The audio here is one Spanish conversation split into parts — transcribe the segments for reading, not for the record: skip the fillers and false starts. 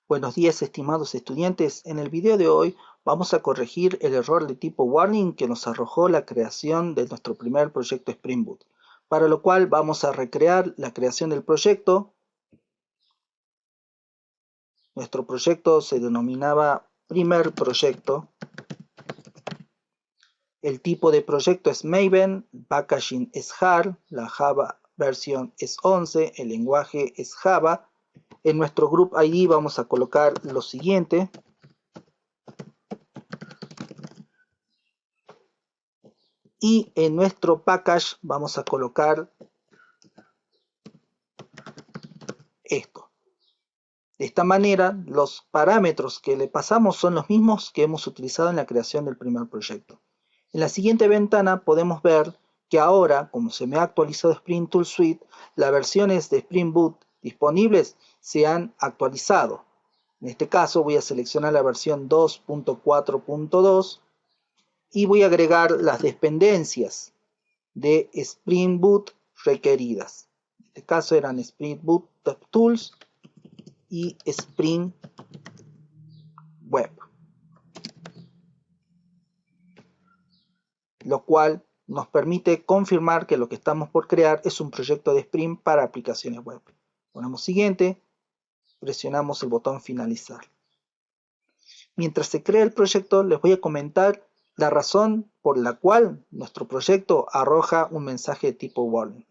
Buenos días, estimados estudiantes. En el video de hoy vamos a corregir el error de tipo warning que nos arrojó la creación de nuestro primer proyecto Spring Boot, para lo cual vamos a recrear la creación del proyecto. Nuestro proyecto se denominaba primer proyecto. El tipo de proyecto es Maven, el packaging es JAR, la Java versión es 11, el lenguaje es Java. En nuestro group ID vamos a colocar lo siguiente. Y en nuestro package vamos a colocar esto. De esta manera, los parámetros que le pasamos son los mismos que hemos utilizado en la creación del primer proyecto. En la siguiente ventana podemos ver que ahora, como se me ha actualizado Spring Tool Suite, las versiones de Spring Boot disponibles se han actualizado. En este caso voy a seleccionar la versión 2.4.2 y voy a agregar las dependencias de Spring Boot requeridas. En este caso eran Spring Boot Tools y Spring Web, lo cual nos permite confirmar que lo que estamos por crear es un proyecto de Spring para aplicaciones web. Ponemos siguiente, presionamos el botón finalizar. Mientras se crea el proyecto, les voy a comentar la razón por la cual nuestro proyecto arroja un mensaje de tipo warning.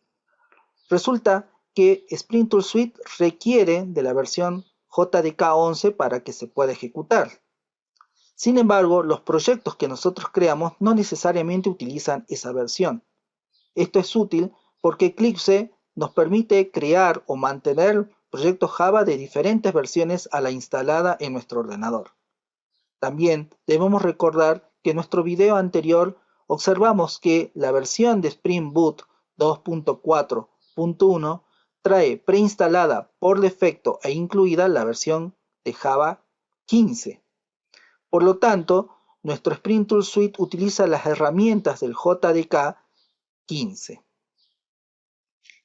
Resulta que Spring Tool Suite requiere de la versión JDK 11 para que se pueda ejecutar. Sin embargo, los proyectos que nosotros creamos no necesariamente utilizan esa versión. Esto es útil porque Eclipse nos permite crear o mantener proyectos Java de diferentes versiones a la instalada en nuestro ordenador. También debemos recordar que en nuestro video anterior observamos que la versión de Spring Boot 2.4.1 trae preinstalada por defecto e incluida la versión de Java 15. Por lo tanto, nuestro Spring Tool Suite utiliza las herramientas del JDK 15.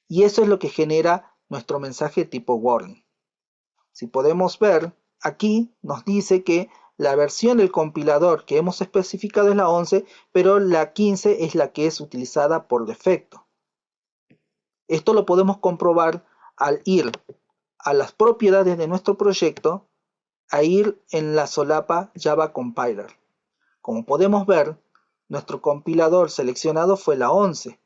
Y eso es lo que genera nuestro mensaje tipo warning. Si podemos ver, aquí nos dice que la versión del compilador que hemos especificado es la 11, pero la 15 es la que es utilizada por defecto. Esto lo podemos comprobar al ir a las propiedades de nuestro proyecto, a ir en la solapa Java Compiler. Como podemos ver, nuestro compilador seleccionado fue la 11.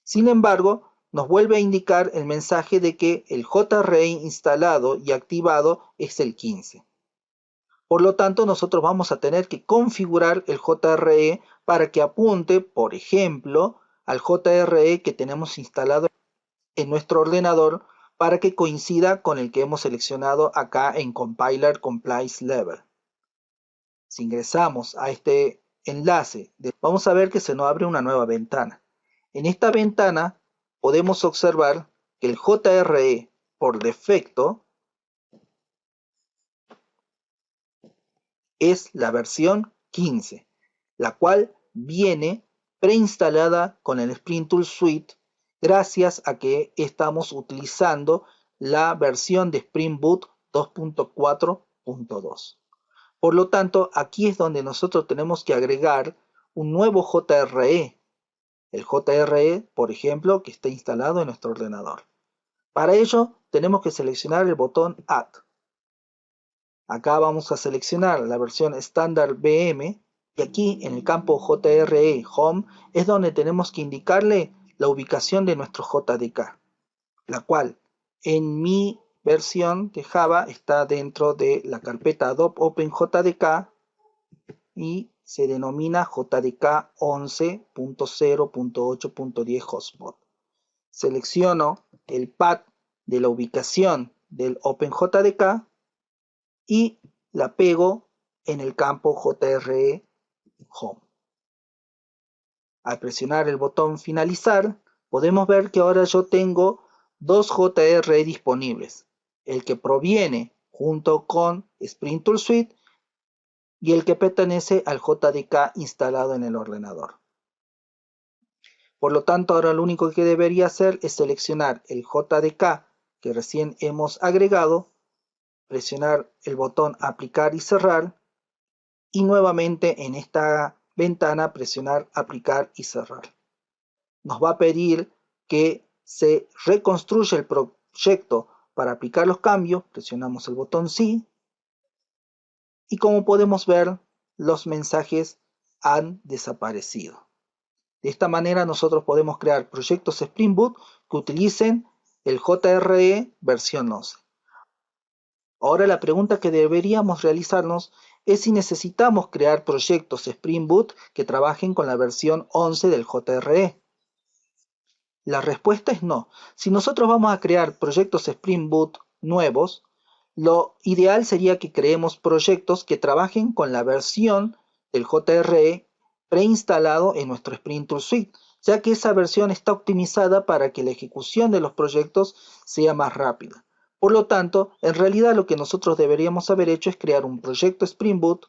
Sin embargo, nos vuelve a indicar el mensaje de que el JRE instalado y activado es el 15. Por lo tanto, nosotros vamos a tener que configurar el JRE para que apunte, por ejemplo, al JRE que tenemos instalado en nuestro ordenador para que coincida con el que hemos seleccionado acá en Compiler Compliance Level. Si ingresamos a este enlace, vamos a ver que se nos abre una nueva ventana. En esta ventana podemos observar que el JRE por defecto es la versión 15, la cual viene preinstalada con el Spring Tool Suite gracias a que estamos utilizando la versión de Spring Boot 2.4.2. Por lo tanto, aquí es donde nosotros tenemos que agregar un nuevo JRE. El JRE, por ejemplo, que está instalado en nuestro ordenador. Para ello, tenemos que seleccionar el botón Add. Acá vamos a seleccionar la versión estándar VM y aquí en el campo JRE Home es donde tenemos que indicarle la ubicación de nuestro JDK, la cual en mi versión de Java está dentro de la carpeta Adobe OpenJDK y se denomina JDK 11.0.8.10 Hotspot. Selecciono el path de la ubicación del OpenJDK y la pego en el campo JRE Home. Al presionar el botón finalizar, podemos ver que ahora yo tengo dos JRE disponibles, el que proviene junto con Spring Tool Suite y el que pertenece al JDK instalado en el ordenador. Por lo tanto, ahora lo único que debería hacer es seleccionar el JDK que recién hemos agregado presionar el botón aplicar y cerrar, y nuevamente en esta ventana presionar aplicar y cerrar. Nos va a pedir que se reconstruya el proyecto para aplicar los cambios, presionamos el botón sí, y como podemos ver, los mensajes han desaparecido. De esta manera nosotros podemos crear proyectos Spring Boot que utilicen el JRE versión 11. Ahora la pregunta que deberíamos realizarnos es si necesitamos crear proyectos Spring Boot que trabajen con la versión 11 del JRE. La respuesta es no. Si nosotros vamos a crear proyectos Spring Boot nuevos, lo ideal sería que creemos proyectos que trabajen con la versión del JRE preinstalado en nuestro Spring Tool Suite, ya que esa versión está optimizada para que la ejecución de los proyectos sea más rápida. Por lo tanto, en realidad lo que nosotros deberíamos haber hecho es crear un proyecto Spring Boot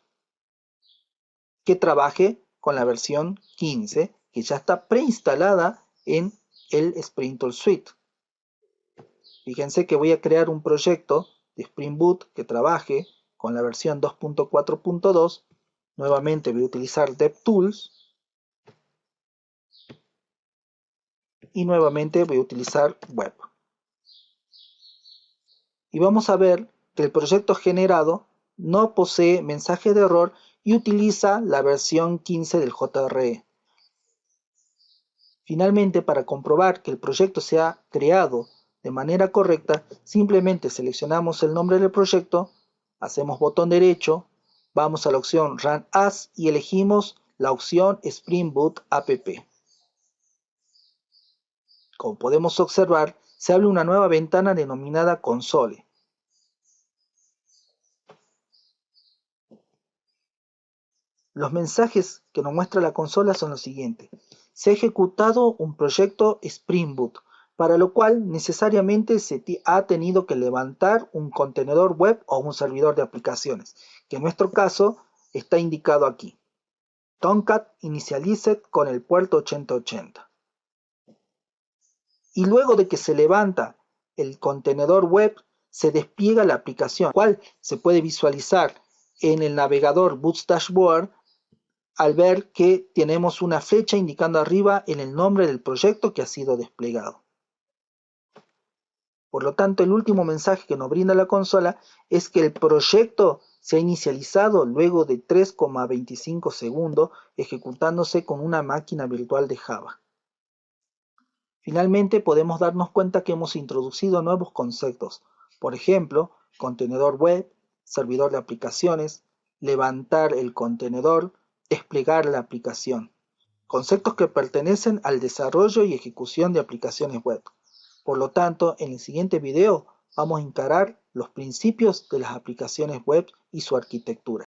que trabaje con la versión 15, que ya está preinstalada en el Spring Tool Suite. Fíjense que voy a crear un proyecto de Spring Boot que trabaje con la versión 2.4.2. Nuevamente voy a utilizar DevTools y nuevamente voy a utilizar Web. Y vamos a ver que el proyecto generado no posee mensaje de error y utiliza la versión 15 del JRE. Finalmente, para comprobar que el proyecto se ha creado de manera correcta, simplemente seleccionamos el nombre del proyecto, hacemos botón derecho, vamos a la opción Run As y elegimos la opción Spring Boot App. Como podemos observar, se abre una nueva ventana denominada Console. Los mensajes que nos muestra la consola son los siguientes. Se ha ejecutado un proyecto Spring Boot, para lo cual necesariamente se ha tenido que levantar un contenedor web o un servidor de aplicaciones, que en nuestro caso está indicado aquí. Tomcat Initialized con el puerto 8080. Y luego de que se levanta el contenedor web, se despliega la aplicación, la cual se puede visualizar en el navegador Boots Dashboard al ver que tenemos una flecha indicando arriba en el nombre del proyecto que ha sido desplegado. Por lo tanto, el último mensaje que nos brinda la consola es que el proyecto se ha inicializado luego de 3,25 segundos ejecutándose con una máquina virtual de Java. Finalmente, podemos darnos cuenta que hemos introducido nuevos conceptos, por ejemplo, contenedor web, servidor de aplicaciones, levantar el contenedor, desplegar la aplicación. Conceptos que pertenecen al desarrollo y ejecución de aplicaciones web. Por lo tanto, en el siguiente video vamos a encarar los principios de las aplicaciones web y su arquitectura.